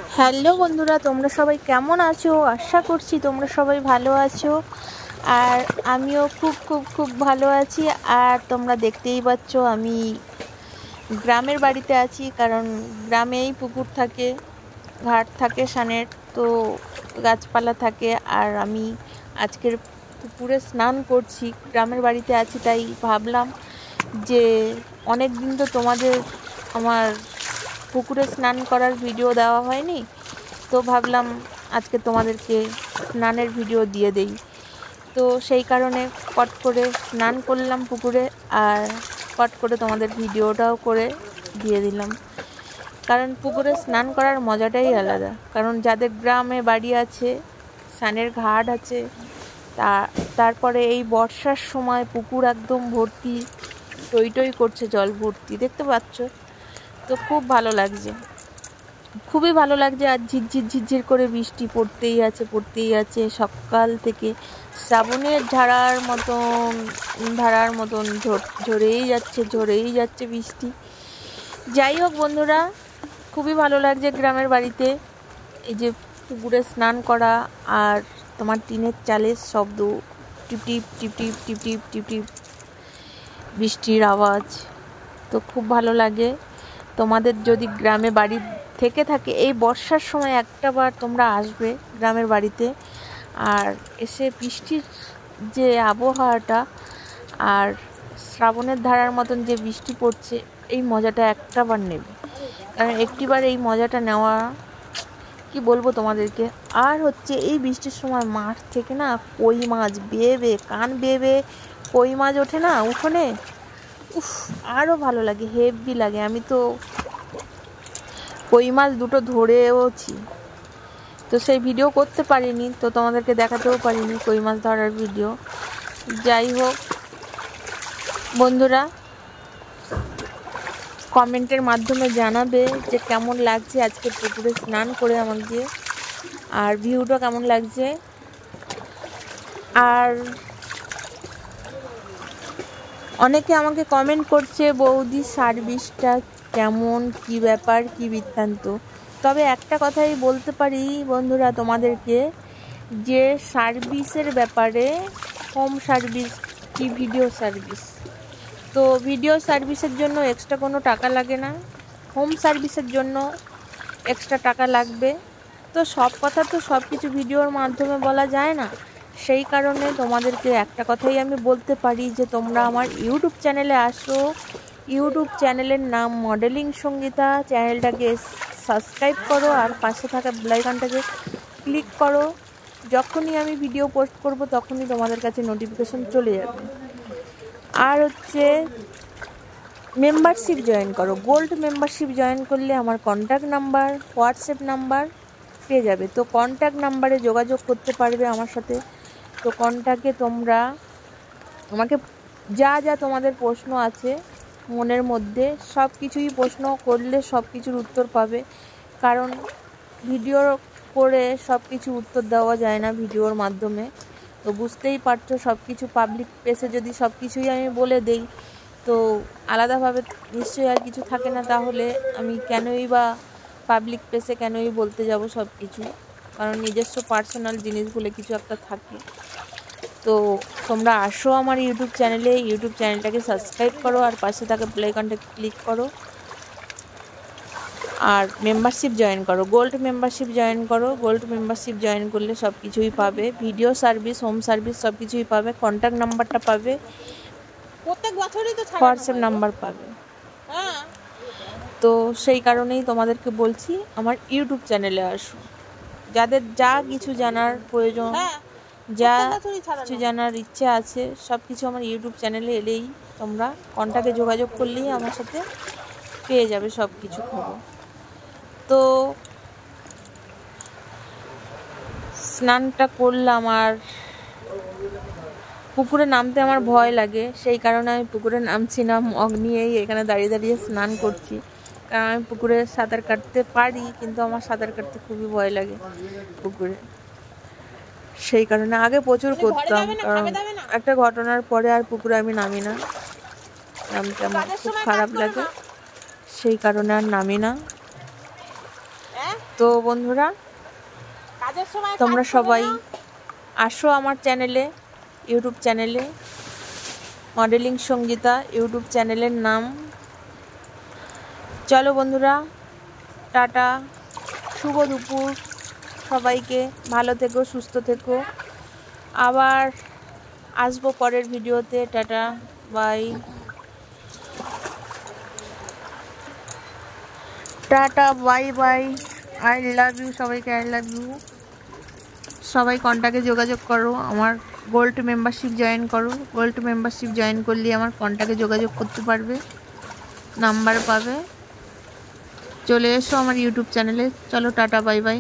Hello বন্ধুরা, তোমরা সবাই কেমন আছো? আশা করছি তোমরা সবাই ভালো আছো। আর আমিও খুব খুব খুব ভালো আছি। আর তোমরা দেখতেই পাচ্ছ আমি গ্রামের বাড়িতে আছি, কারণ গ্রামেই পুকুর থাকে, ঘাট থাকে সানের, তো গাছপালা থাকে। আর আমি আজকের পুকুরে স্নান করছি, গ্রামের বাড়িতে আছি, তাই ভাবলাম যে অনেক দিন তো তোমাদের আমার পুকুরে স্নান করার ভিডিও দেওয়া হয়নি, তো ভাবলাম আজকে তোমাদেরকে স্নানের ভিডিও দিয়ে দেই। তো সেই কারণে পট করে স্নান করলাম পুকুরে, আর পট করে তোমাদের ভিডিওটাও করে দিয়ে দিলাম। কারণ পুকুরে স্নান করার মজাটাই আলাদা। কারণ যাদের গ্রামে বাড়ি আছে, স্নানের ঘাট আছে, তারপরে এই বর্ষার সময় পুকুর একদম ভর্তি, টই টই করছে, জল ভর্তি, দেখতে পাচ্ছ। তো খুব ভালো লাগছে, খুবই ভালো লাগছে। আর ঝিরঝির ঝিরঝির করে বৃষ্টি পড়তেই আছে সকাল থেকে, শ্রাবণের ধারার মতন ঝরেই যাচ্ছে বৃষ্টি। যাই হোক বন্ধুরা, খুবই ভালো লাগছে গ্রামের বাড়িতে এই যে পুকুরে স্নান করা, আর তোমার টিনের চালের শব্দ, টিপটিপ টিপটিপ টিপটিপ টিপটিপ বৃষ্টির আওয়াজ, তো খুব ভালো লাগে। তোমাদের যদি গ্রামে বাড়ি থেকে থাকে, এই বর্ষার সময় একটাবার তোমরা আসবে গ্রামের বাড়িতে, আর এসে বৃষ্টির যে আবহাওয়াটা আর শ্রাবণের ধারার মতন যে বৃষ্টি পড়ছে, এই মজাটা একটাবার নেবে। কারণ একটিবার এই মজাটা নেওয়া, কি বলবো তোমাদেরকে। আর হচ্ছে এই বৃষ্টির সময় মাঠ থেকে না কই মাছ কান বেয়ে কই মাছ ওঠে না উঠোনে, উফ, আরও ভালো লাগে, হেভি লাগে। আমি তো কই মাছ দুটো ধরেওছি, তো সেই ভিডিও করতে পারিনি, তো তোমাদেরকে দেখাতেও পারিনি কই মাছ ধরার ভিডিও। যাই হোক বন্ধুরা, কমেন্টের মাধ্যমে জানাবে যে কেমন লাগছে আজকে পুকুরে স্নান করে আমাকে, আর ভিউটা কেমন লাগছে। আর অনেকে আমাকে কমেন্ট করছে, বৌদি সার্ভিসটা কেমন, কি ব্যাপার, কি বৃত্তান্ত। তবে একটা কথাই বলতে পারি বন্ধুরা তোমাদেরকে, যে সার্ভিসের ব্যাপারে, হোম সার্ভিস কি ভিডিও সার্ভিস, তো ভিডিও সার্ভিসের জন্য এক্সট্রা কোনো টাকা লাগে না, হোম সার্ভিসের জন্য এক্সট্রা টাকা লাগবে। তো সব কথা তো সব কিছু ভিডিওর মাধ্যমে বলা যায় না, সেই কারণে তোমাদেরকে একটা কথাই আমি বলতে পারি যে তোমরা আমার ইউটিউব চ্যানেলে আসো। ইউটিউব চ্যানেলের নাম মডেলিং সঙ্গীতা, চ্যানেলটাকে সাবস্ক্রাইব করো, আর পাশে থাকা বেল আইকনটাকে ক্লিক করো। যখনই আমি ভিডিও পোস্ট করব তখনই তোমাদের কাছে নোটিফিকেশন চলে যাবে। আর হচ্ছে মেম্বারশিপ জয়েন করো, গোল্ড মেম্বারশিপ জয়েন করলে আমার কন্ট্যাক্ট নাম্বার, হোয়াটসঅ্যাপ নাম্বার পেয়ে যাবে। তো কন্ট্যাক্ট নাম্বারে যোগাযোগ করতে পারবে আমার সাথে। তো কন্ট্যাক্টে তোমরা আমাকে যা যা তোমাদের প্রশ্ন আছে মনের মধ্যে, সব কিছুই প্রশ্ন করলে সব কিছুর উত্তর পাবে। কারণ ভিডিও করে সব কিছু উত্তর দেওয়া যায় না ভিডিওর মাধ্যমে, তো বুঝতেই পারছো। সব কিছু পাবলিক প্লেসে যদি সব কিছুই আমি বলে দেই, তো আলাদাভাবে নিশ্চয়ই আর কিছু থাকে না, তাহলে আমি কেনই বা পাবলিক প্লেসে কেনই বলতে যাব সব কিছু, কারণ নিজস্ব পার্সোনাল জিনিসগুলো কিছু একটা থাকে। তো তোমরা আসো আমার ইউটিউব চ্যানেলে, ইউটিউব চ্যানেলটাকে সাবস্ক্রাইব করো, আর পাশে থাকা বেল আইকনটাকে ক্লিক করো, আর মেম্বারশিপ জয়েন করো, গোল্ড মেম্বারশিপ জয়েন করো। গোল্ড মেম্বারশিপ জয়েন করলে সব কিছুই পাবে, ভিডিও সার্ভিস, হোম সার্ভিস সব কিছুই পাবে, কন্ট্যাক্ট নাম্বারটা পাবে, প্রত্যেক বছরই তো হোয়াটসঅ্যাপ নাম্বার পাবে। তো সেই কারণেই তোমাদেরকে বলছি আমার ইউটিউব চ্যানেলে আসো। যাদের যা কিছু জানার প্রয়োজন, যা কিছু জানার ইচ্ছা আছে, সব কিছু আমার ইউটিউব চ্যানেলে এলেই তোমরা কন্ট্যাক্টে যোগাযোগ করলেই আমার সাথে পেয়ে যাবে সব কিছু খবর। তো স্নানটা করলাম, আর পুকুরে নামতে আমার ভয় লাগে, সেই কারণে আমি পুকুরে নামছি না, মগ নিয়েই এখানে দাঁড়িয়ে দাঁড়িয়ে স্নান করছি। কারণ আমি পুকুরে সাঁতার কাটতে পারি, কিন্তু আমার সাঁতার কাটতে খুবই ভয় লাগে পুকুরে, সেই কারণে আগে প্রচুর করতাম। কারণ একটা ঘটনার পরে আর পুকুরে আমি নামি না, নামতে আমার খুব খারাপ লাগে, সেই কারণে আর নামি না। তো তো বন্ধুরা, কাজের সময় তোমরা কাজ করো সবাই না। আসো আমার চ্যানেলে, ইউটিউব চ্যানেলে, মডেলিং সঙ্গীতা ইউটিউব চ্যানেলের নাম। চলো বন্ধুরা, টাটা, শুভ দুপুর সবাইকে। ভালো থেকো, সুস্থ থেকো। আবার আসবো পরের ভিডিওতে। টাটা, বাই। টাটা, bye bye. I love you সবাইকে, আই লাভ ইউ। সবাই কন্ট্যাক্টে যোগাযোগ করো, আমার গোল্ড মেম্বারশিপ জয়েন করো। গোল্ড মেম্বারশিপ জয়েন করলে আমার কন্ট্যাক্টে যোগাযোগ করতে পারবে, নাম্বার পাবে। চলে এসো আমার ইউটিউব চ্যানেলে। চলো টাটা, বাই বাই।